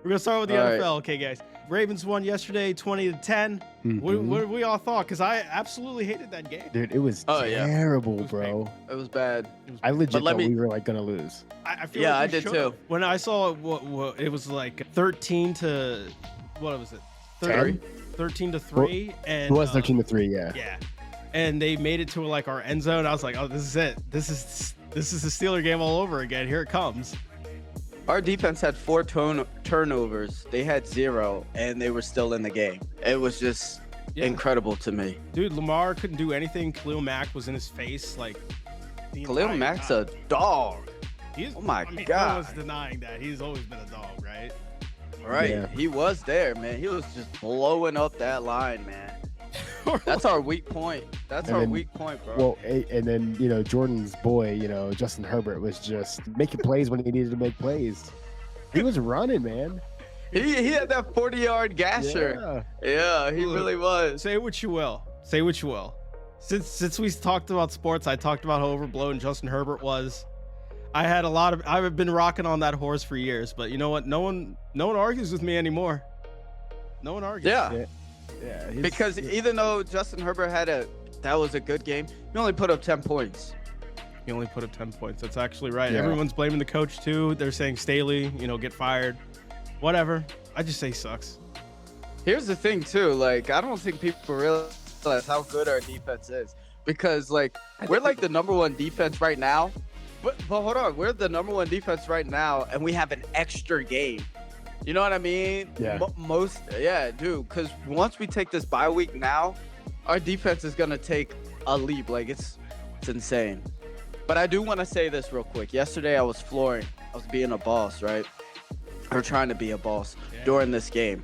We're gonna start with the All right. NFL. Okay, guys. Ravens won yesterday, 20-10. What did we all thought? Because I absolutely hated that game. Dude, it was Oh, yeah. terrible, It was bro. It was bad. I legit let thought me- we were like gonna lose. I feel Yeah, like I we did should've. too. When I saw what it was like 13 to what was it? 10? 13 to 3, and It was 13-3, yeah. Yeah, and they made it to like our end zone. I was like, oh, this is it. This is the Steeler game all over again. Here it comes. Our defense had 4 turnovers. They had 0, and they were still in the game. It was just incredible to me. Dude, Lamar couldn't do anything. Khalil Mack was in his face like. Khalil Mack's a dog. He's, Oh my I mean, God. No one's denying that. He's always been a dog, right? Right. Yeah. He was there, man. He was just blowing up that line, man. That's our weak point. That's And our then- weak point, bro. Well, and then Jordan's boy, Justin Herbert was just making plays when he needed to make plays. He was running, man. he had that 40-yard gasher. Yeah, he Look, really was. Say what you will. Say what you will. Since we talked about sports, I talked about how overblown Justin Herbert was. I've been rocking on that horse for years, but you know what? No one argues with me anymore. No one argues. Yeah. Yeah, Because even though Justin Herbert that was a good game, he only put up 10 points. He only put up 10 points. That's actually right. Yeah. Everyone's blaming the coach too. They're saying Staley, get fired. Whatever. I just say he sucks. Here's the thing too, like I don't think people realize how good our defense is because like we're like the number 1 defense right now. But hold on, we're the number 1 defense right now, and we have an extra game. You know what I mean? Yeah. Dude. Because once we take this bye week now, our defense is gonna take a leap. Like it's insane. But I do want to say this real quick. Yesterday I was flooring. I was being a boss, right? Or trying to be a boss during this game.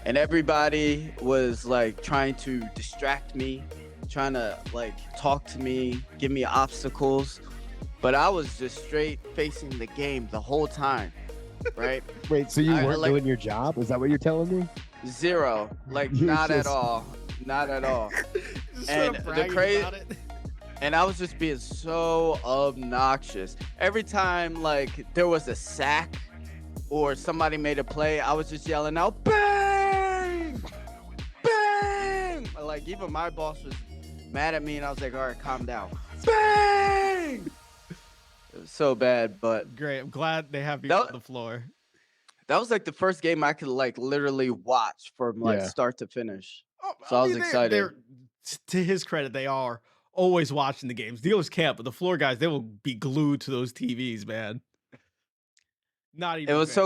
And everybody was like trying to distract me, trying to like talk to me, give me obstacles. But I was just straight facing the game the whole time, right? Wait, so you I- weren't like- doing your job? Is that what you're telling me? 0. Like You not at just- all. Not at all. Just And sort of the bragging cra- about it. And I was just being so obnoxious. Every time like there was a sack or somebody made a play, I was just yelling out, bang! Bang! Like even my boss was mad at me and I was like, all right, calm down. Bang! It was so bad, but Great. I'm glad they have you That- on the floor. that was like the first game I could like literally watch from like Yeah. start to finish. Oh, So I was mean, excited. To his credit, they are always watching the games. Dealers can't, but the floor guys, they will be glued to those TVs, man. Not even. It was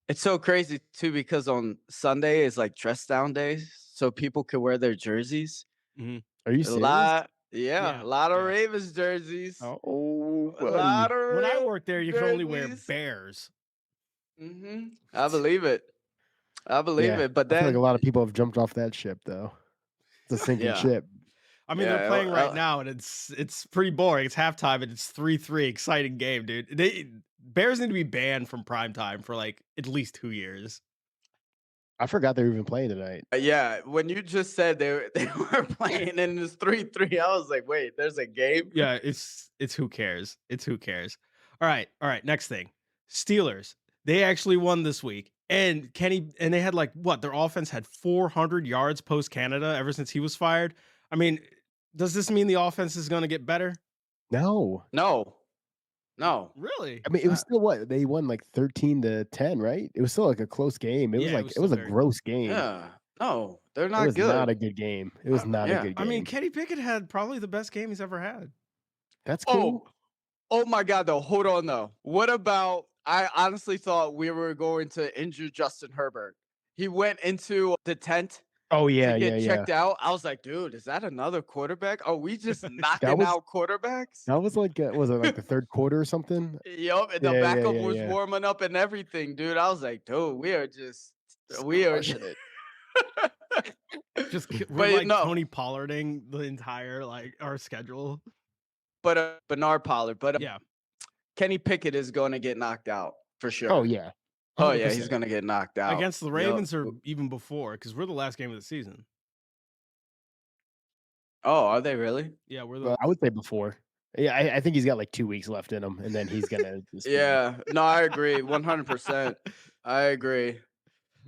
it's so crazy too because on Sunday is like dress down days, so people can wear their jerseys. Are you A serious? lot, Yeah, a lot of yeah. Ravens jerseys. Oh, A lot of When I worked there, you could only wear jerseys. Bears. I believe it. I believe Yeah, it. But I feel then like a lot of people have jumped off that ship, though. It's a sinking Yeah. ship. I mean, Yeah, they're playing right uh, now, and it's pretty boring. It's halftime, and it's 3-3. Exciting game, dude. Bears need to be banned from primetime for like at least 2 years. I forgot they were even playing tonight. yeah, when you just said they were playing and it's 3-3, I was like, wait, there's a game? Yeah, it's who cares? It's who cares. All right. Next thing, Steelers. They actually won this week, and they had like what? Their offense had 400 yards post Canada ever since he was fired. I mean, does this mean the offense is going to get better? No. No. Really? I mean, it was still what? They won like 13-10, right? It was still like a close game. It was Yeah, it like was it was a still very gross game. Yeah. No, they're It not was good. not a good game. It was not yeah. a good I game. mean, Kenny Pickett had probably the best game he's ever had. That's cool. Oh my God, though. Hold on, though. What about? I honestly thought we were going to injure Justin Herbert. He went into the tent Oh yeah, to get yeah. checked out. I was like, dude, is that another quarterback? Are we just knocking was- out quarterbacks? That was like was it like the third quarter or something? Yup, and the Yeah, backup yeah, was yeah. warming up and everything, dude. I was like, dude, we are Crushing it. Just we're But like no. Tony Pollarding the entire like our schedule. but Bernard Pollard. But Yeah. Kenny Pickett is going to get knocked out for sure. Oh yeah. Oh yeah, he's 100%. going to get knocked out Against the Yup. Ravens or even before, because we're the last game of the season. Oh, are they really? Yeah, we're the Well, I would say before. Yeah, I think he's got like 2 weeks left in him, and then he's gonna. just be- Yeah, no, I agree, 100%. I agree.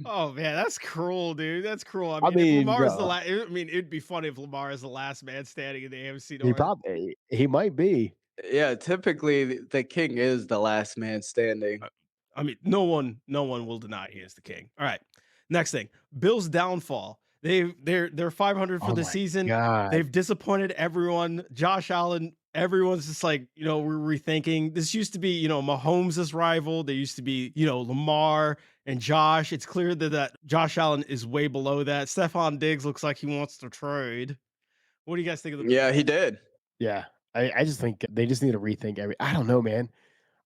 Oh man, that's cruel, dude. That's cruel. I I mean, if mean, Lamar is the no, last, I mean, it'd be funny if Lamar is the last man standing in the AFC he North. probably he might be. Yeah, typically the king is the last man standing. I mean, no one will deny he is the king. All right. Next thing, Bills downfall. They're 500 for Oh the my season. god. They've disappointed everyone. Josh Allen, everyone's just like, we're rethinking. This used to be, Mahomes' rival. There used to be, Lamar and Josh. It's clear that Josh Allen is way below that. Stephon Diggs looks like he wants to trade. What do you guys think of the Bills? Yeah, he did. Yeah. I just think they just need to rethink I don't know, man.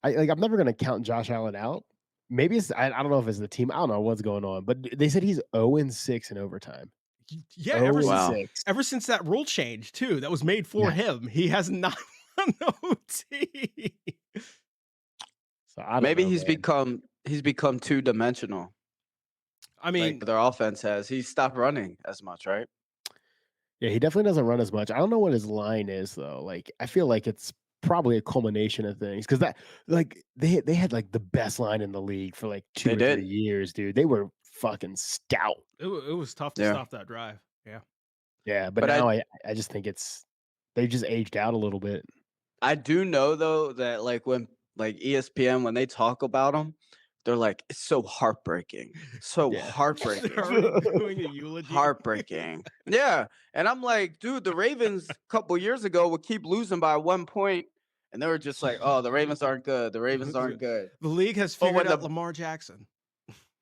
I'm never gonna count Josh Allen out. Maybe it's I don't know if it's the team. I don't know what's going on, but they said he's 0-6 in overtime. Yeah, 0 Wow. 6. ever since that rule change too, that was made for Yeah. him, he has not won the OT. So I don't Maybe know, man. he's become two dimensional. I mean, Like their offense has. He stopped running as much, right? Yeah, he definitely doesn't run as much. I don't know what his line is though. Like I feel like it's probably a culmination of things because that like they had like the best line in the league for like 2 They or 3 did. years, dude. They were fucking stout. it was tough to Yeah. stop that drive. Yeah. Yeah, but But now I just think they just aged out a little bit. I do know though that like when like ESPN when they talk about him, they're like it's so heartbreaking, so Yeah. heartbreaking, They're already doing a eulogy. heartbreaking. Yeah, and I'm like, dude, the Ravens a couple years ago would keep losing by 1 point, and they were just like, oh, the Ravens aren't good. The Ravens aren't good. The league has But figured when out the Lamar Jackson.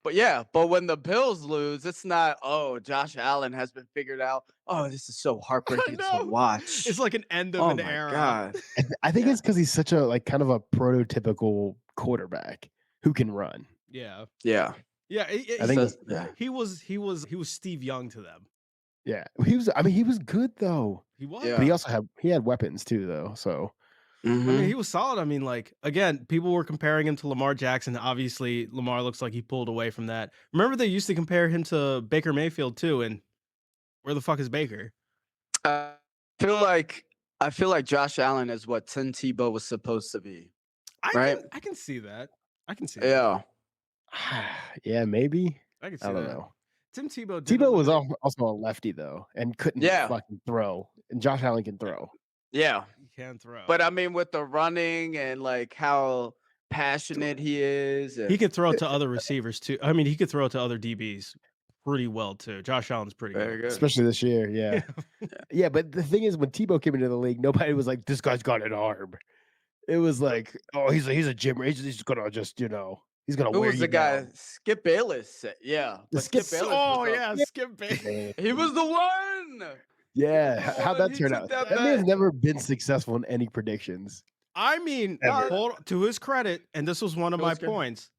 but when the Bills lose, it's not. Oh, Josh Allen has been figured out. Oh, this is so heartbreaking to know. watch. It's like an end of Oh an my era. god. I think Yeah. it's because he's such a like kind of a prototypical quarterback who can run. Yeah. Yeah. Yeah. I think So- yeah. he was Steve Young to them. Yeah, he was good though. He was. Yeah. But he had weapons too though. So I mean, Mhm. he was solid. I mean, like, again, people were comparing him to Lamar Jackson. Obviously, Lamar looks like he pulled away from that. Remember, they used to compare him to Baker Mayfield too. And where the fuck is Baker? I feel like Josh Allen is what Tim Tebow was supposed to be. Right? I can see that. I can see that. Yeah. yeah, maybe. I can see I don't that. know. Tim Tebow did Tebow was eliminate- also a lefty though, and couldn't Yeah. fucking throw. And Josh Allen can throw. Yeah. He can throw. But I mean with the running and like how passionate he is. he And, could throw it to other receivers too. I mean, he could throw it to other DBs pretty well too. Josh Allen's pretty very good. good. Especially this year, yeah. Yeah, but the thing is when Tebow came into the league, nobody was like, this guy's got an arm. It was like, oh, he's a gymmer. He's gonna just, he's gonna Who wear was you the guy? down. Skip Bayless said, yeah. But Skip- Skip Bayless Oh was up. yeah, Skip Bayless. He was the one. Yeah, He was the how'd one. that He turn took out? that That man's bet. never been successful in any predictions. I mean, Ever. to his credit, and this was one of To my his credit. points.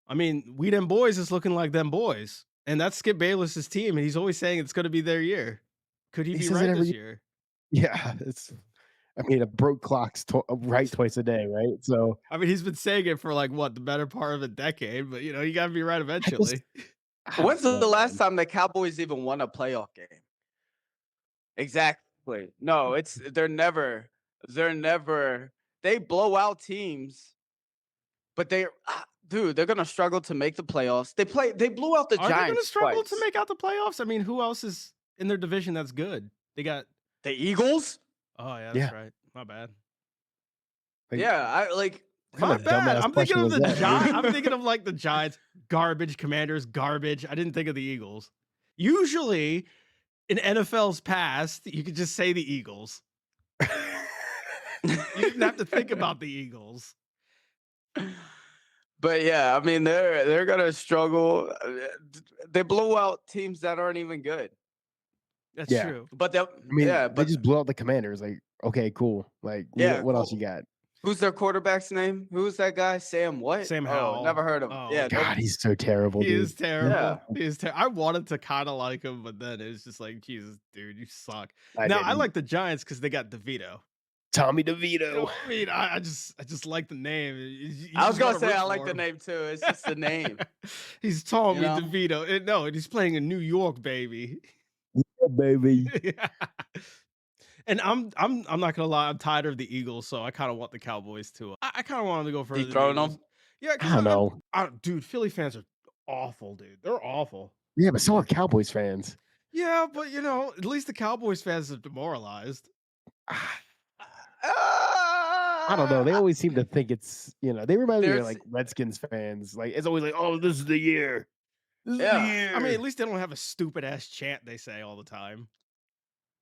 I mean, we them boys is looking like them boys, and that's Skip Bayless's team, and he's always saying it's going to be their year. Could he He be says it right every this year. year? Yeah, I mean, a broke clock's right twice a day, right? So I mean, he's been saying it for like what the better part of a decade, but you got to be right eventually. I When's don't the know, last man. time the Cowboys even won a playoff game? Exactly. No, they're never they blow out teams, but dude, they're gonna struggle to make the playoffs. They blew out the Are they Giants going to struggle to twice. make out the playoffs? I mean, who else is in their division that's good? They got. The Eagles? Oh yeah, that's Yeah. right. My bad. Like, Yeah, I like What kind My of bad. dumbass I'm thinking question of was the that, dude? Giants. I'm thinking of like the Giants, garbage. Commanders, garbage. I didn't think of the Eagles. Usually, in NFL's past, you could just say the Eagles. You didn't have to think about the Eagles. but yeah, I mean they're gonna struggle. They blow out teams that aren't even good. That's Yeah. true. But they I mean, yeah, they but just blew out the Commanders. Like, okay, cool. Like, Yeah, what else cool. you got? who's their quarterback's name? Who's that guy? Sam what? Sam Oh, Howell. never heard of him. Oh, Yeah, God, he's so terrible, He dude. is terrible. Yeah. He is I wanted to kind of like him, but then it's just like, Jesus, dude, you suck. I Now I didn't. like the Giants because they got DeVito. Tommy You DeVito. know, I mean, I just like the name. I was just gonna wanna say root I for like the him. name too. It's just the name. He's Tommy know? DeVito. No, and he's playing in New York, baby. Yeah, baby. And I'm not gonna lie, I'm tired of the Eagles, so I kind of want the Cowboys too. I kind of want them to go further. than the Dethrone 'em? Eagles. Yeah, I because don't know. dude, Philly fans are awful, dude. They're awful. Yeah, but so are Cowboys fans. Yeah, but at least the Cowboys fans are demoralized. I don't know. They Ah, always seem to think it's, they remind me of there's like Redskins fans. Like it's always like, oh, this is the year. This is the yeah. year. I mean, at least they don't have a stupid ass chant they say all the time.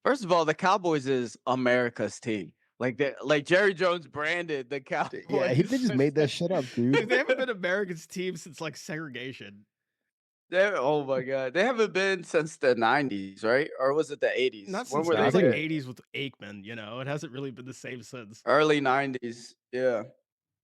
First of all, the Cowboys is America's team. Like Jerry Jones branded the Yeah, they Cowboys. just made that shit up, Dude, dude. they haven't been America's team since like segregation. Oh my god, they haven't been since the '90s, right? Or was it the '80s? Not When since were No, it I they was think like good? 80s with Aikman, it hasn't really been the same since. Early '90s, yeah.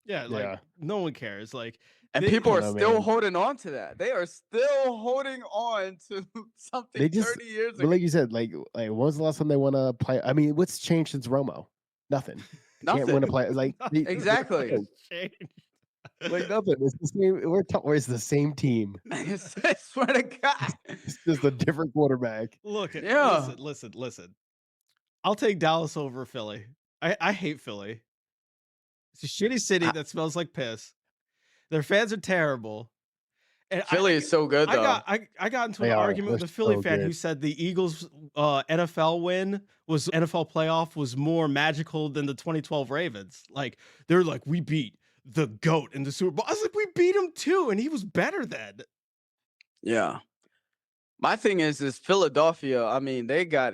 Yeah, like yeah. no one cares. Like And they, people I are don't know, still man. holding on to that. They are still holding on to something They just, 30 years but ago. like you said, like when was the last time they won a play? I mean, what's changed since Romo? Nothing. Can't win a Nothing. play. Like nothing Exactly. has changed. like nothing. It's the same. It's the same team. I swear to God. It's just a different quarterback. Look, Yeah. listen. I'll take Dallas over Philly. I hate Philly. It's a shitty city I- that smells like piss. Their fans are terrible. And Philly is so good though. I got into They an are. argument with They're a Philly so fan who good. said the Eagles NFL playoff was more magical than the 2012 Ravens. Like they're like, we beat the GOAT in the Super Bowl. I was like, we beat him too, and he was better then. Yeah. My thing is Philadelphia. I mean, they got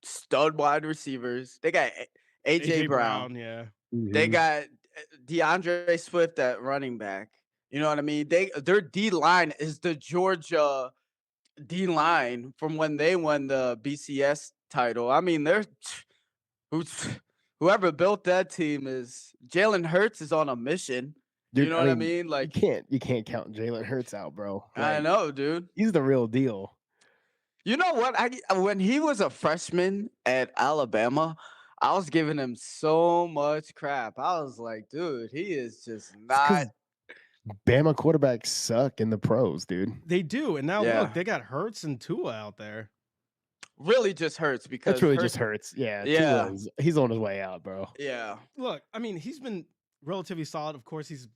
stud wide receivers. They got AJ Brown. Yeah. They Mhm. got DeAndre Swift at running back. You know what I mean? Their D line is the Georgia D line from when they won the BCS title. I mean, who's whoever built that team is Jalen Hurts is on a mission. Dude, You know what I mean? Like you can't count Jalen Hurts out, bro. I Like, know, dude. he's the real deal. You know what? When he was a freshman at Alabama, I was giving him so much crap. I was like, dude, he is just not. Bama quarterbacks suck in the pros, dude. They do, and now Yeah. look, they got Hurts and Tua out there. Really just hurts because That's really just hurts. Yeah. Yeah. He's on his way out, bro. Yeah. Look, I mean, he's been relatively solid. Of course, he's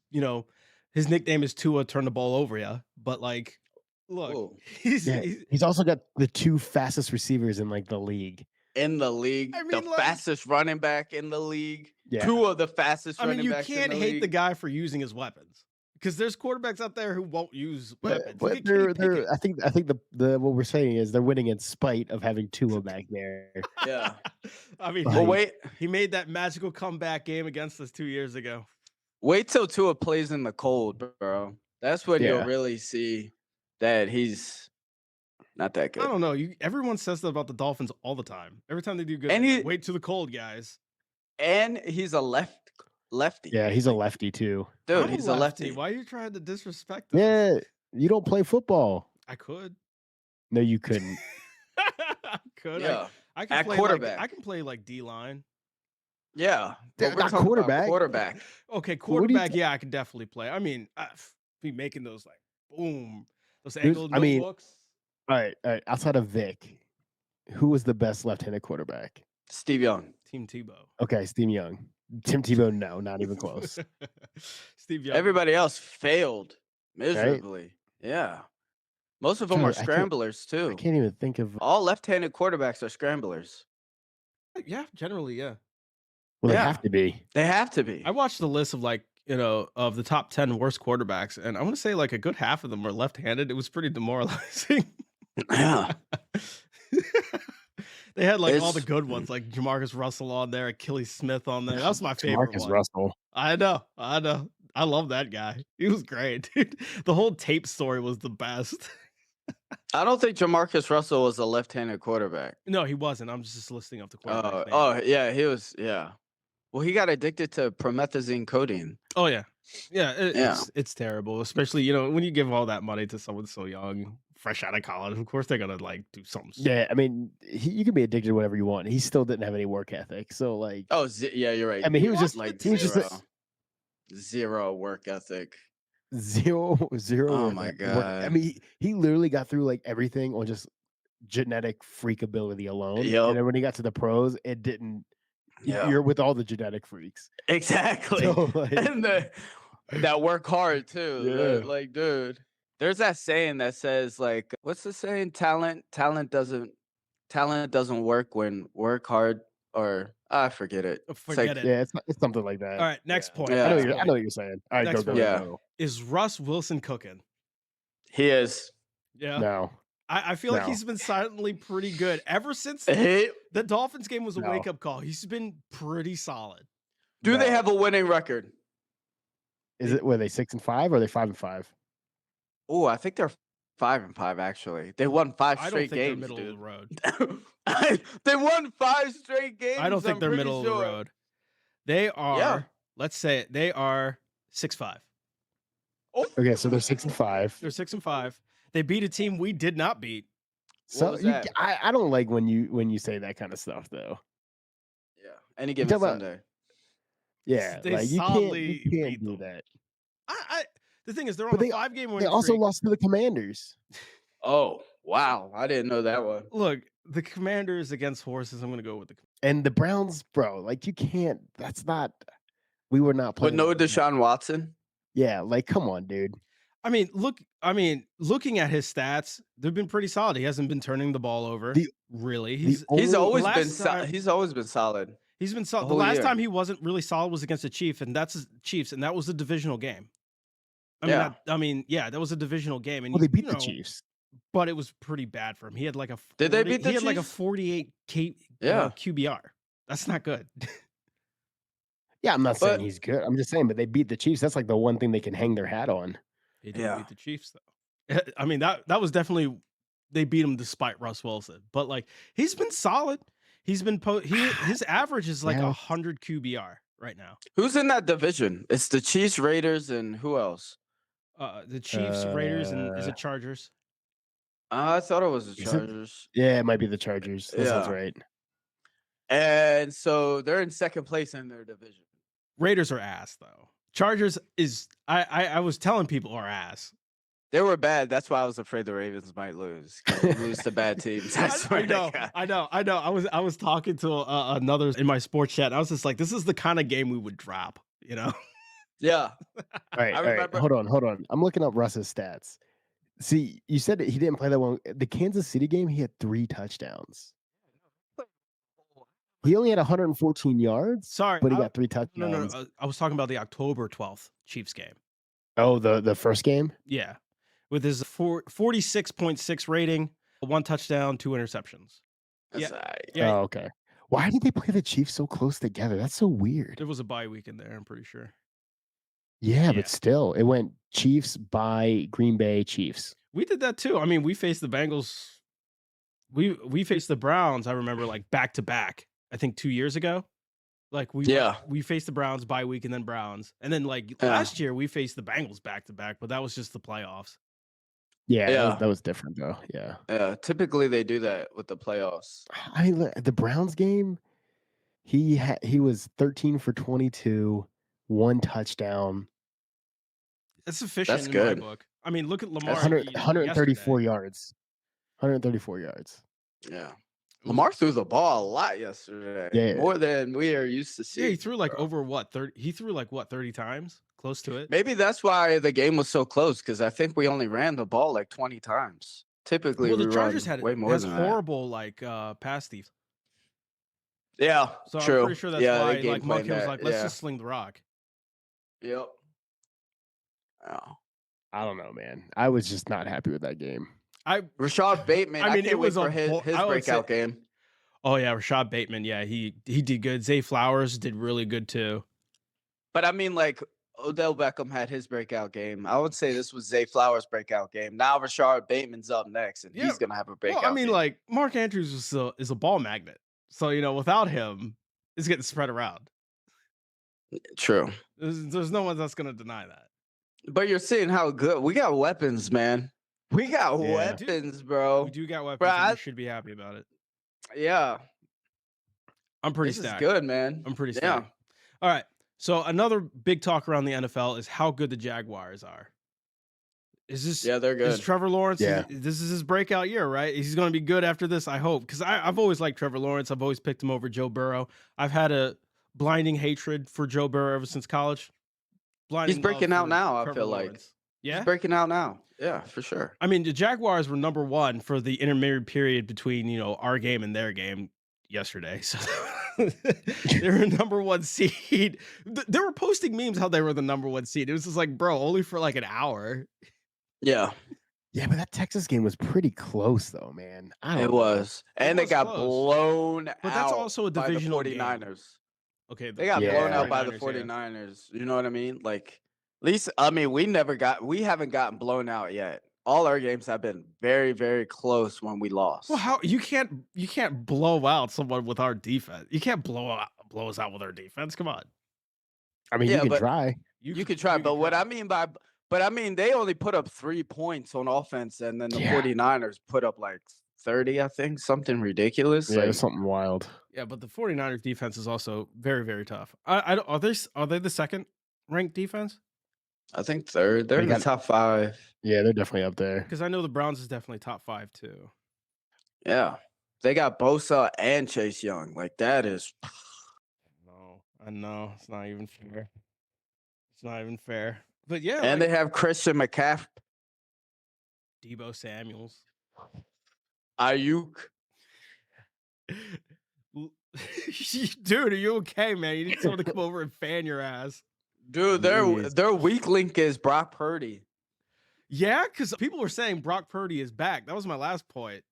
his nickname is Tua, turn the ball over ya. But like, look, Whoa. He's also got the two fastest receivers in like the league. In the league, I the mean, like- fastest running back in the league. Yeah. Two of the fastest I mean, running you backs can't in the hate league. the guy for using his weapons because there's quarterbacks out there who won't use weapons. But Look at Kenny they're Pickett. I think the what we're saying is they're winning in spite of having Tua back there. Yeah. I mean, Well, But he made that magical comeback game against us 2 years ago. wait till Tua plays in the cold, bro. That's when Yeah. you'll really see that he's not that I good. don't know. Everyone says that about the Dolphins all the time. Every time they do good, And they're he- like, wait to the cold, guys. And he's a lefty. Yeah, he's a lefty too. Dude, I'm he's a lefty. Why are you trying to disrespect us? Yeah, you don't play football. I could. No, you couldn't. I could. Yeah. I can At play quarterback. I can play like D line. Yeah. Yeah, But we're not talking about quarterback. Quarterback. Okay, What do you quarterback. ta- Yeah, I can definitely play. I mean, be making those like boom, those Who's- angled I mean- notebooks. All right. Outside of Vic, who was the best left-handed quarterback? Steve Young. Team Tebow. Okay, Steve Young. Tim Tebow, no, not even close. Steve Young. Everybody else failed miserably. Yeah. Most of them Trying are to- I can't- scramblers I too. can't even think of. All left-handed quarterbacks are scramblers. Yeah, generally, yeah. Well, yeah. they have to be. They have to be. I watched the list of like of the top 10 worst quarterbacks, and I want to say like a good half of them are left-handed. It was pretty demoralizing. Yeah. They had like all the It's- good ones, like Jamarcus Russell on there, Achilles Smith on there. That was my favorite Marcus one. Russell. I know. I love that guy. He was great, dude. The whole tape story was the best. I don't think Jamarcus Russell was a left-handed quarterback. No, he wasn't. I'm just listing off the quarterbacks. they Oh, had. yeah, he was. Yeah. Well, he got addicted to promethazine codeine. Oh yeah, yeah. Yeah. It's terrible, especially when you give all that money to someone so young, fresh out of college. Of course, they're gonna like do something. Yeah, I mean, you can be addicted to whatever you want. He still didn't have any work ethic. So, like, Oh, yeah, you're right. I mean, he was just like he was just zero work ethic. zero. Oh work my ethic. God. I mean, he literally got through like everything on just genetic freak ability alone. Yup. And then when he got to the pros, it didn't. Yeah, You're with all the genetic freaks. exactly. So, like, And that work hard too. Yeah. Like, dude, there's that saying that says like, what's the saying? Talent doesn't work when work hard, or I forget it. It's Forget like, it. Yeah, it's something like that. All right, next Yeah. point. Yeah. I know Next you're, I point. know what you're saying. All right, Next go, point. Yeah. go. Is Russ Wilson cooking? he is. Yeah. No. I feel like No. he's been silently pretty good ever since He, the Dolphins game was a No. wake up call. He's been pretty solid. do they No. have a winning record? Is it? Were they 6-5 or are they 5-5? Oh, I think they're 5-5 actually. They won 5 I don't straight think games, they're middle dude. of the road. They won 5 straight games. I don't think I'm they're pretty middle of sure. the road. They are. Let's say it. They are 6-5. Oh, Okay, so they're 6-5. They're 6-5. They beat a team we did not beat. So was that? I don't like when you say that kind of stuff though. yeah. Any given talking about- Sunday. Yeah, They like you solidly can't beat do them. that. The thing is, they're on But a they- 5-game winning They also streak. lost to the Commanders. Oh, wow. I didn't know that one. Look, the Commanders against horses. I'm going to go with the. And the Browns, bro, like you can't. That's not. We were not But playing. no like that. Deshaun Watson. Yeah, like come on, dude. Looking at his stats, they've been pretty solid. He hasn't been turning the ball over. Really, He's only- always been last time- he's always been solid. he's been solid. The whole last year. time he wasn't really solid was against the Chiefs, and that's Chiefs, and that was a divisional game. Yeah. That was a divisional game, and Well, they beat you the know, Chiefs. but it was pretty bad for him. He had like a. Did they beat the He had like a Chiefs? 48 Yeah. QBR. That's not good. Yeah, I'm not saying But- he's good. I'm just saying, but they beat the Chiefs. That's like the one thing they can hang their hat on. They didn't Yeah. beat the Chiefs though. I mean that was definitely they beat him despite Russ Wilson. But like he's been solid. He's been his average is like Yeah. 100 QBR right now. Who's in that division? It's the Chiefs, Raiders, and who else? The Chiefs, Raiders, and is it Chargers? I thought it was the Is it? Chargers. Yeah, it might be the Chargers. That sounds Yeah. right. And so they're in second place in their division. Raiders are ass though. Chargers is I was telling people are ass. They were bad. That's why I was afraid the Ravens might lose. 'Cause they lose to bad teams. I swear to God. I know. I was talking to another in my sports chat. And I was just like, this is the kind of game we would drop. You know. Yeah. All right, all right. remember- Hold on. I'm looking up Russ's stats. See, you said that he didn't play that one. The Kansas City game, he had 3 touchdowns. He only had 114 yards, Sorry, but he I- got 3 touchdowns. no. I was talking about the October 12th Chiefs game. Oh, the first game? Yeah, with his 46.6 rating, 1 touchdown, 2 interceptions. That's Yeah. all right. Yeah, Oh, okay. Why did they play the Chiefs so close together? That's so weird. there was a bye week in there. I'm pretty sure. Yeah, Yeah. but still, it went Chiefs by Green Bay Chiefs. We did that too. I mean, we faced the Bengals. We faced the Browns. I remember like back to back. I think 2 years ago. Like we faced the Browns bye week and then Browns, and then like Yeah. last year we faced the Bengals back to back, but that was just the playoffs. Yeah, Yeah. that was different though. Yeah. Yeah. Typically they do that with the playoffs. I mean, look, the Browns game, he was 13 for 22, 1 touchdown, That's efficient That's in good. my book. I mean, look at Lamar. 134 yesterday. yards. 134 yards. Yeah. Lamar threw the ball a lot yesterday. Yeah. More than we are used to seeing. Yeah, he threw like bro. over what 30. He threw like what 30 times, close to it. Maybe that's why the game was so close, because I think we only ran the ball like 20 times. Typically, Well, the we Chargers run had way more has than that. horrible like pass defense. Yeah, So true. I'm pretty sure that's yeah, why they game like Monkey planned was that, like, let's yeah. just sling the rock. Yep. Oh. I don't know, man. I was just not happy with that game. Rashad Bateman. I I mean, can't it wait was for a his I would say- breakout game. Oh yeah, Rashad Bateman. Yeah, he did good. Zay Flowers did really good too. But I mean, like Odell Beckham had his breakout game. I would say this was Zay Flowers' breakout game. Now Rashad Bateman's up next, and Yeah. he's gonna have a breakout. Well, I mean, game. like Mark Andrews is a ball magnet. So without him, it's getting spread around. True. There's no one that's gonna deny that. But you're seeing how good we got weapons, man. We got Yeah. weapons, bro. We do got weapons. Bro, and we I- should be happy about it. Yeah, I'm pretty this stacked. is good, man. I'm pretty Yeah. stacked. All right. So another big talk around the NFL is how good the Jaguars are. Is this Yeah, they're is good. Trevor Lawrence? Yeah. This is his breakout year, right? He's going to be good after this, I hope. Because I've always liked Trevor Lawrence. I've always picked him over Joe Burrow. I've had a blinding hatred for Joe Burrow ever since college. blinding He's breaking love out for now, I Trevor feel like. Lawrence. He's Yeah. breaking out now. Yeah, for sure. I mean, the Jaguars were number one for the intermediate period between our game and their game yesterday. So they were number one seed. They were posting memes how they were the number one seed. It was just like, bro, only for like an hour. Yeah, Yeah, but that Texas game was pretty close, though, man. I don't it know. was. And they was got close. blown out. But that's also a by the divisional game. 49ers. Okay, They got Yeah. blown out by the 49ers, yeah. 49ers. You know what I mean? Like, at least, I mean, we haven't gotten blown out yet. All our games have been very, very close when we lost. Well, how you can't blow out someone with our defense. You can't blow us out with our defense. Come on. I mean, Yeah, you can but- try. You could try, but what I mean they only put up 3 points on offense, and then the Yeah. 49ers put up like 30, I think, something ridiculous. Yeah, it like, was something wild. Yeah, but the 49ers defense is also very, very tough. I don't, are they the second ranked defense? I think third. They're They in the got- top 5. Yeah, they're definitely up there. Because I know the Browns is definitely top 5 too. Yeah. They got Bosa and Chase Young. Like, that is. No, I know it's not even fair. It's not even fair. But yeah, And like, they have Christian McCaffrey, Debo Samuels. Ayuk. Dude, are you okay, man? You need someone to come over and fan your ass. Dude, Jeez. their weak link is Brock Purdy. Yeah, because people were saying Brock Purdy is back. That was my last point.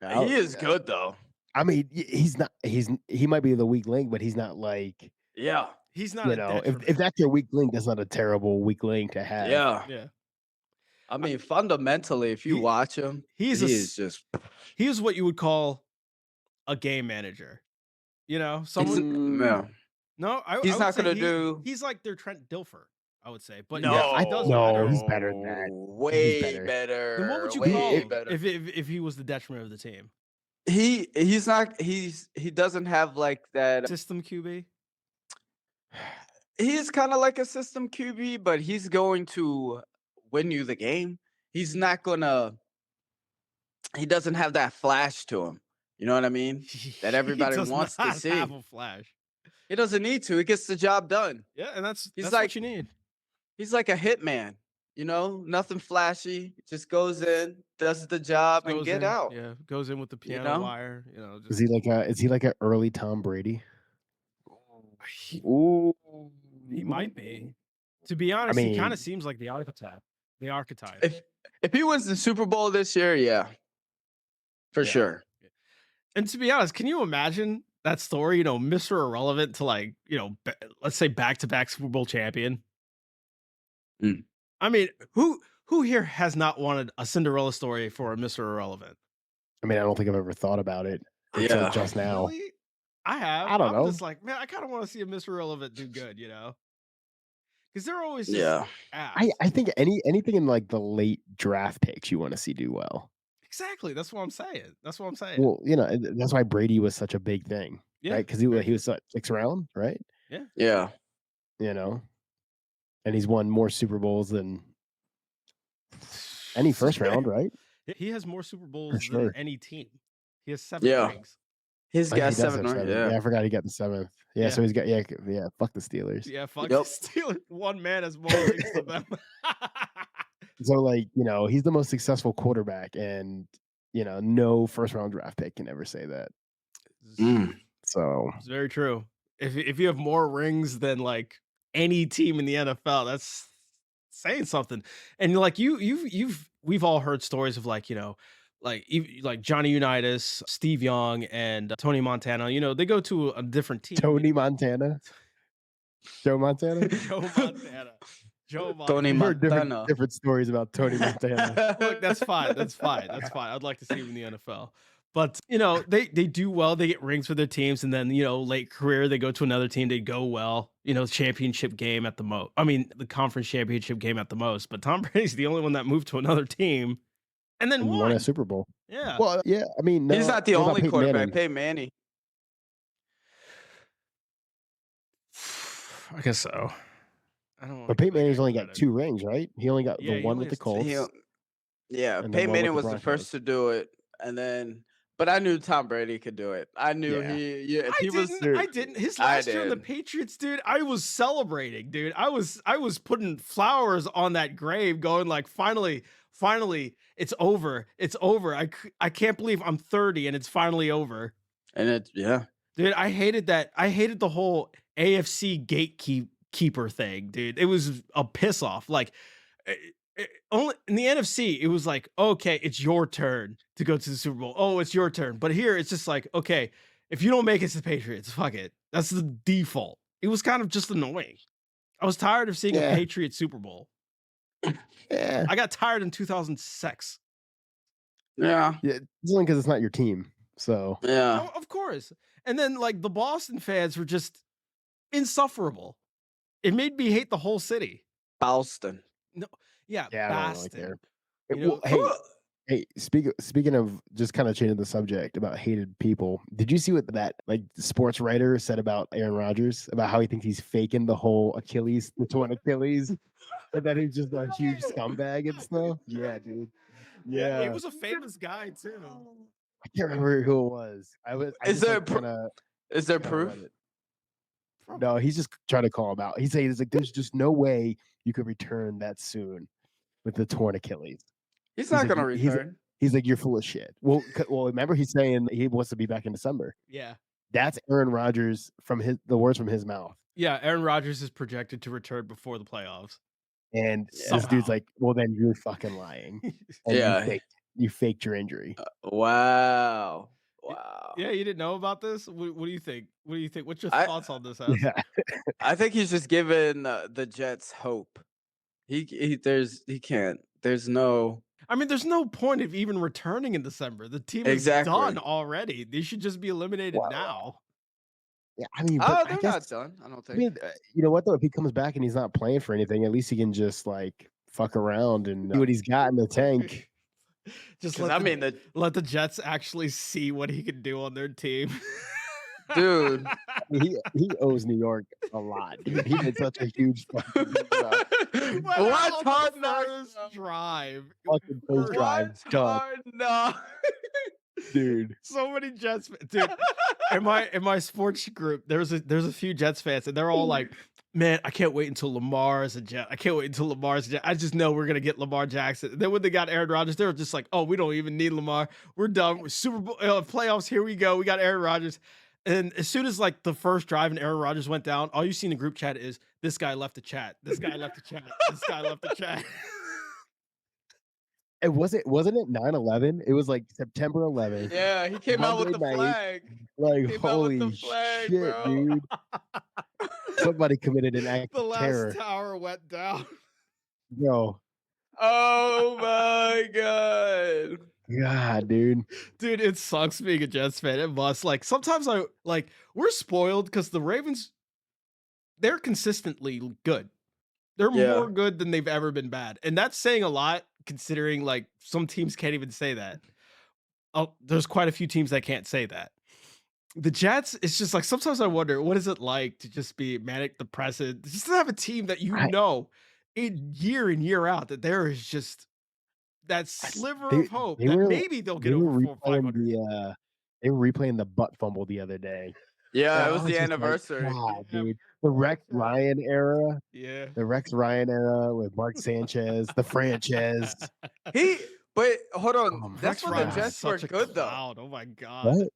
He is good, though. I mean, he's not. He might be the weak link, but he's not like Yeah. He's not you a know. If detriment. that's your weak link, that's not a terrible weak link to have. Yeah. Yeah. I mean, fundamentally, if you He- watch him, He's he a is just. he is what you would call a game manager. You know, someone. Yeah. No, He's would not say gonna do- He's like their Trent Dilfer, I would say. But No, yeah, he does no, better. he's better than that. Way better. better. Then what would you way call him better. if he was the detriment of the team? He's not. He doesn't have like that. System QB. He's kind of like a system QB, but he's going to win you the game. He's not gonna. He doesn't have that flash to him. You know what I mean? That everybody He does wants to not see. have a flash. He doesn't need to. He gets the job done. Yeah, and that's He's what like- you need. He's like a hitman. You know, nothing flashy. Just goes in, does the job, and Goes get in, out. Yeah, goes in with the piano know? wire. You know, Is just, he like a early Tom Brady? Ooh, he might be. To be honest, he kind mean- of seems like the archetype. The archetype. If he wins the Super Bowl this year, yeah, for Yeah. sure. And to be honest, can you imagine that story? You know, Mr. Irrelevant to like, let's say back-to-back Super Bowl champion. Mm. I mean, who here has not wanted a Cinderella story for a Mr. Irrelevant? I mean, I don't think I've ever thought about it until Yeah. just now. Really? I have. I don't I'm know. just like, man, I kind of want to see a Mr. Irrelevant do good, because they're always just Yeah. ass. I think anything in like the late draft picks you want to see do well. Exactly. That's what I'm saying. Well, you know, that's why Brady was such a big thing, Yeah, right? Because he was what, 6th round, right? Yeah. You know, and he's won more Super Bowls than any first round, right? He has more Super Bowls sure. than any team. He has 7 Yeah. rings. He's Oh, yeah, got he does have 7, right? 7. Yeah. I forgot he got the 7th. Yeah, Yeah. so he's got yeah. Fuck the Steelers. Yeah, fuck Yep. the Steelers. One man has more rings than them. So like you know, he's the most successful quarterback, and you know, no first round draft pick can ever say that. Mm. So It's very true. If you have more rings than like any team in the NFL, that's saying something. And like we've all heard stories of like like Johnny Unitas, Steve Young, and Tony Montana. You know, they go to a different team. Tony Montana, Joe Montana. Joe Montana. Joe Montana. Tony I've heard Montana. different stories about Tony Montana. Look, that's fine. That's fine. That's fine. I'd like to see him in the NFL. But you know, they do well. They get rings for their teams, and then late career they go to another team. They go well. You know, championship game at the most. I mean, the conference championship game at the most. But Tom Brady's the only one that moved to another team, and then and won won. a Super Bowl. Yeah. Well, yeah, I mean, He's no, not the what about only Peyton quarterback. Manning? Peyton Manning. I guess so. I don't. But Peyton Manning's only got 2 rings, right? He only got Yeah, the he one only with the has two. Colts. Yeah, And then Peyton one with Manning the was the Broncos. first to do it, and then But I knew Tom Brady could do it. I knew Yeah. if he was. I didn't. His I last year in the did. Patriots, dude, I was celebrating, dude. I was putting flowers on that grave, going like, finally, it's over. It's over. I can't believe I'm 30 and it's finally over. And yeah. Dude, I hated that. I hated the whole AFC gatekeeper thing, dude. It was a piss off. Like, only in the NFC, it was like, okay, it's your turn to go to the Super Bowl. Oh, it's your turn. But here, it's just like, okay, if you don't make it to the Patriots, fuck it. That's the default. It was kind of just annoying. I was tired of seeing a Yeah. Patriot Super Bowl. Yeah. I got tired in 2006. Yeah. Yeah. It's only because it's not your team. So Yeah. Of course. And then like the Boston fans were just insufferable. It made me hate the whole city. Boston. Yeah, yeah, I don't really Boston. care. You know, Well, hey, speaking of just kind of changing the subject about hated people, did you see what that like sports writer said about Aaron Rodgers about how he thinks he's faking the whole the torn Achilles, and that he's just a huge scumbag and stuff? Yeah, dude. Yeah, he was a famous guy too. I can't remember who it was. Is there proof? No, he's just trying to call him out. He's saying, like, there's just no way you could return that soon with the torn Achilles. He's not like, gonna return. He's like, you're full of shit. Well, remember he's saying he wants to be back in December. Yeah. That's Aaron Rodgers the words from his mouth. Yeah, Aaron Rodgers is projected to return before the playoffs. And this Somehow. dude's like, well, then you're fucking lying. And Yeah. you faked your injury. Wow. Wow. Yeah, you didn't know about this? What do you think? What do you think? What's your thoughts on this? Yeah. I think he's just giving the Jets hope. He can't. There's no. I mean, there's no point of even returning in December. The team is done already. They should just be eliminated now. Yeah, I mean, they're not done. I don't think. I mean, you know what though? If he comes back and he's not playing for anything, at least he can just like fuck around and see what he's got in the tank. Just let the Jets actually see what he can do on their team. Dude, he owes New York a lot. Dude. He did such a huge fucking job. What hard first drive? Fucking first drive, done. Dude, so many Jets, dude. In my sports group, there's a few Jets fans, and they're all like, "Man, I can't wait until Lamar's a Jet. I can't wait until Lamar's a Jet. I just know we're gonna get Lamar Jackson." And then when they got Aaron Rodgers, they were just like, "Oh, we don't even need Lamar. We're done. We're Super Bowl playoffs. Here we go. We got Aaron Rodgers." And as soon as like the first drive and Aaron Rodgers went down, all you see in the group chat is this guy left the chat. This guy left the chat. This guy left the chat. It wasn't it 9/11? It was like September 11th. Yeah, he came out with the flag. Like, holy shit, bro. dude. Somebody committed an act The of last terror. tower went down. Bro. Oh my god. God, dude. Dude, it sucks being a Jets fan. It must. Like, sometimes we're spoiled because the Ravens, they're consistently good. They're more good than they've ever been bad. And that's saying a lot, considering like some teams can't even say that. Oh, there's quite a few teams that can't say that. The Jets, it's just like sometimes I wonder, what is it like to just be manic depressive? Just to have a team that year in, year out, that there is just that sliver of hope that maybe they'll get over 400. They were replaying the butt fumble the other day. Yeah, it was the anniversary. Like, God, dude. The Rex Ryan era. Yeah. The Rex Ryan era with Mark Sanchez, the franchise. But hold on. That's when the Ryan Jets were good, though. Oh my God. What?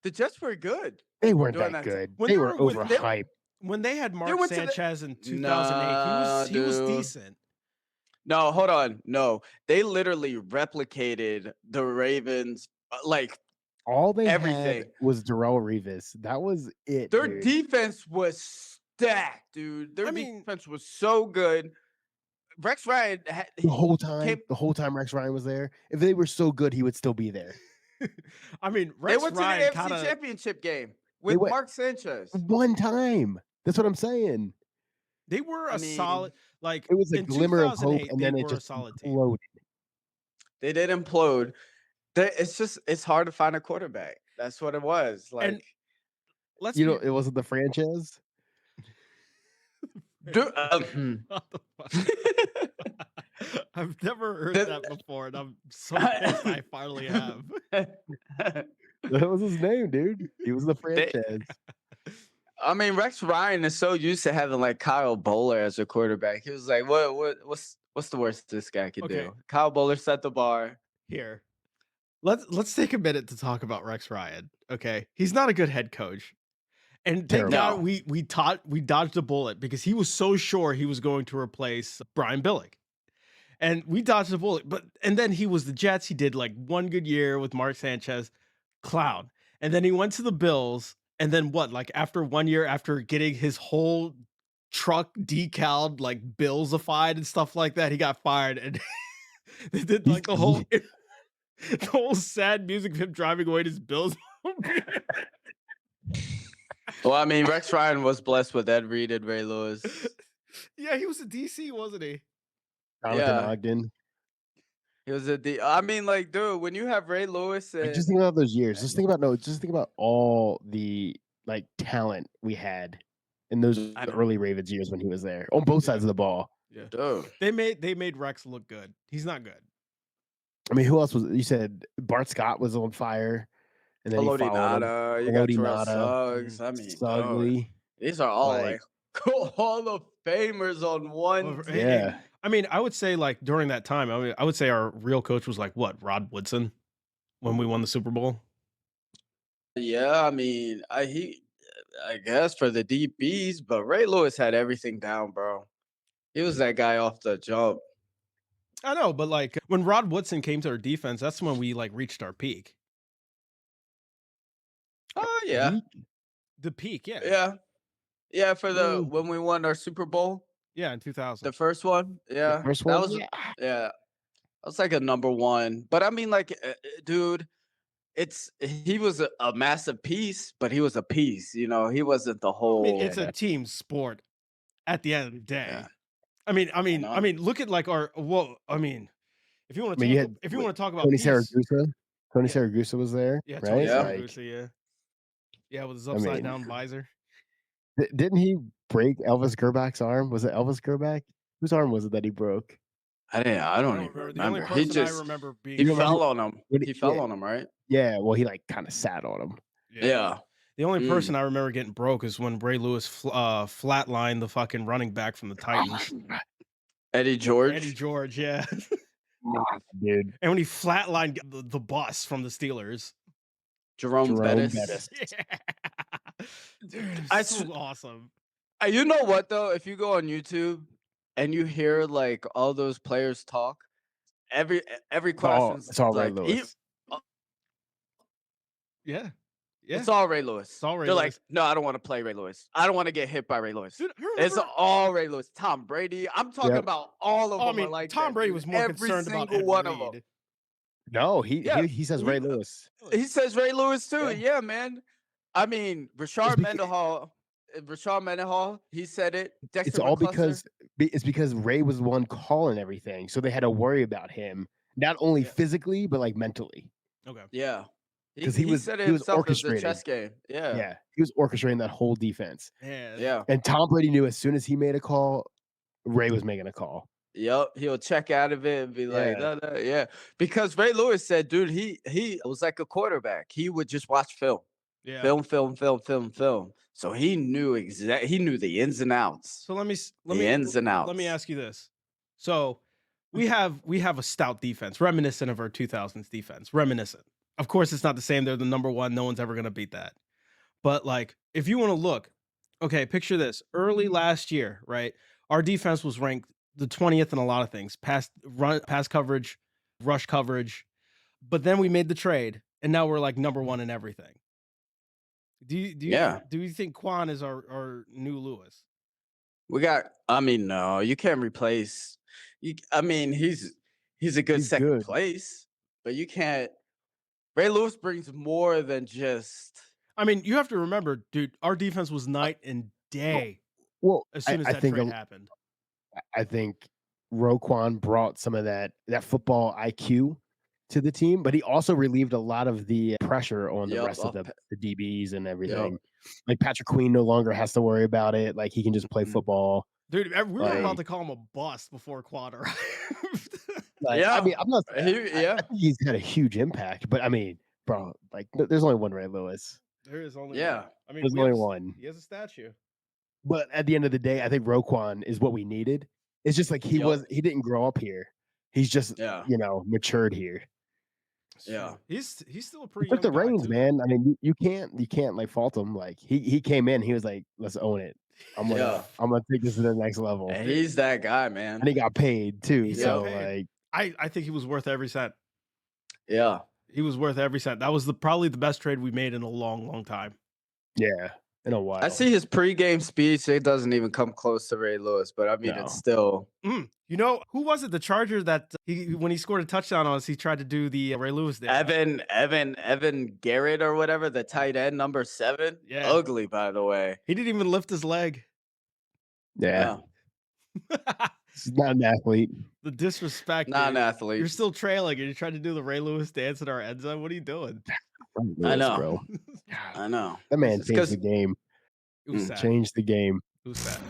The Jets were good. They weren't that good. They were overhyped. When they had Mark Sanchez in 2008, he was decent. No, hold on. No, they literally replicated the Ravens. Like all they had was Darrelle Revis. That was it. Their defense was stacked, dude. Their defense was so good. Rex Ryan the whole time Rex Ryan was there. If they were so good, he would still be there. I mean, Rex Ryan to the AFC Championship game with Mark Sanchez. One time. That's what I'm saying. They were a solid, like it was a glimmer of hope, and then it just imploded. They did implode. It's hard to find a quarterback. That's what it was. Like, and it wasn't the franchise. All I've never heard The- that before, and I'm so pissed I finally have. That was his name, dude. He was the franchise. I mean, Rex Ryan is so used to having like Kyle Bowler as a quarterback. He was like, what's the worst this guy could Okay. do? Kyle Bowler set the bar. Here, let's take a minute to talk about Rex Ryan. Okay, he's not a good head coach, and thank Terrible. God No. we dodged a bullet because he was so sure he was going to replace Brian Billick, and we dodged a bullet. And then he was the Jets. He did like one good year with Mark Sanchez, clown, and then he went to the Bills. And then what? Like after 1 year, after getting his whole truck decaled, like Billsified and stuff like that, he got fired, and they did like the whole sad music of him driving away to his Bills. Well, I mean, Rex Ryan was blessed with Ed Reed and Ray Lewis. Yeah, he was a DC, wasn't he? Jonathan Yeah. Ogden. He was I mean, like, dude, when you have Ray Lewis Like, and just think about those years. Just think about all the like talent we had in those I know. early Ravens years when he was there on both sides of the ball. Yeah, dude, they made Rex look good. He's not good. I mean, who else was? You said Bart Scott was on fire, and then he followed him. Elodie you got Elodie Terrell Nada, Suggs. I mean, dude, Sugly. these are all like- like Hall of Famers on one Well, team. Yeah. I mean, I would say like during that time, I would say our real coach was like what, Rod Woodson, when we won the Super Bowl. Yeah, I mean, I guess for the DBs, but Ray Lewis had everything down, bro. He was that guy off the jump. I know, but like when Rod Woodson came to our defense, that's when we like reached our peak. Oh yeah, The peak, yeah. yeah. For the Mm. when we won our Super Bowl, Yeah, in 2000. the first one, yeah, First that one, was yeah. that was like a number one. But I mean, like, dude, he was a massive piece, but he was a piece. You know, he wasn't the I whole. mean, it's a team sport at the end of the day. Yeah. I mean, know. look at like our I mean, if you want I mean, you had to talk about Tony peace, Saragusa. Tony Yeah. Saragusa was there, yeah, right? Tony Yeah. Like, Saragusa, yeah. Yeah, with his I upside mean- down visor. didn't he break Elvis Gerbach's arm? Was it Elvis Gerbach? Whose arm was it that he broke? I don't I even The only remember. person He just I remember being he You remember fell on him. when He he- fell yeah. on him, right? Yeah, well, he like kind of sat on him. Yeah. The only Mm. person I remember getting broke is when Ray Lewis flatlined the fucking running back from the Titans, Eddie George. Eddie George, yeah. Dude, And when he flatlined the bus from the Steelers. Jerome Jerome Bettis. Bettis. Yeah. Dude, I it's so awesome. You know what though? If you go on YouTube and you hear like all those players talk, every question It's all Ray Lewis. Yeah. Yeah. It's all Ray Lewis. It's all Ray They're Lewis. like, no, I don't want to play Ray Lewis. I don't want to get hit by Ray Lewis. Dude, I It's remember- all Ray Lewis. Tom Brady. I'm talking Yep. about all of Oh, I them. mean, are like Tom that, Brady dude. was more Every concerned about single Ed one of them. Reed. No, Yeah, he says we- Ray Lewis. He says Ray Lewis too. Yeah. Yeah, man. I mean, Rashard Mendenhall, he said it. Dexter It's all McCluster. because Ray was the one calling everything, so they had to worry about him not only Yeah. physically but like mentally. Okay. Yeah. 'Cause he was- said it he was himself as a orchestrating. chess game. Yeah. Yeah, he was orchestrating that whole defense, Yeah. Yeah. and Tom Brady knew as soon as he made a call, Ray was making a call. Yep. He'll check out of it and be like, Yeah. no, yeah. Because Ray Lewis said, dude, he was like a quarterback. He would just watch film. Yeah. Film. So he knew he knew the ins and outs. So let me The ins and outs. Let me ask you this. So we have a stout defense, reminiscent of our 2000s defense. Reminiscent. Of course, it's not the same. They're the number one. No one's ever going to beat that. But like, if you want to look, okay, picture this. Early last year, right? Our defense was ranked the 20th in a lot of things: pass coverage, rush coverage. But then we made the trade, and now we're like number one in everything. Do you think Quan is our new Lewis? I mean, no, you can't replace. I mean, he's a good He's second good. place, but you can't. Ray Lewis brings more than just. I mean, you have to remember, dude, our defense was night and day Well, as soon as I that think trade happened. I think Roquan brought some of that football IQ to the team, but he also relieved a lot of the pressure on the Yep, rest of off the DBs and everything. Like Patrick Queen no longer has to worry about it. Like he can just play Mhm. football. Dude, we were about Like, to call him a bust before Quad arrived. I mean, I'm not. Yeah. I think he's had a huge impact, but I mean, bro, like, there's only one Ray Lewis. There is only Yeah. one. I mean, There's we only have one. He has a statue. But at the end of the day, I think Roquan is what we needed. It's just like he Yup. he didn't grow up here. He's just Yeah. matured here. It's Yeah. true. He's still a He pretty took the young guy, reins, too. man. I mean, you can't like fault him. Like he came in, he was like, let's own it. I'm gonna take this to the next level. And he's that guy, man. And he got paid too. He got So paid. like, I think he was worth every cent. Yeah. He was worth every cent. That was probably the best trade we made in a long, long time. yeah, in a while. I see his pregame speech. It doesn't even come close to Ray Lewis, but I mean, No. it's still. You know, who was it? The Charger that when he scored a touchdown on us, he tried to do the Ray Lewis dance. Evan Garrett or whatever, the tight end, number 7. Yeah. Ugly, by the way. He didn't even lift his leg. Yeah, he's not an athlete. The disrespect. Not an dude. athlete. You're still trailing and you're trying to do the Ray Lewis dance in our end zone. What are you doing? I know. bro. I know. That man It's changed 'cause- the game. It was sad. Changed the game. It was sad.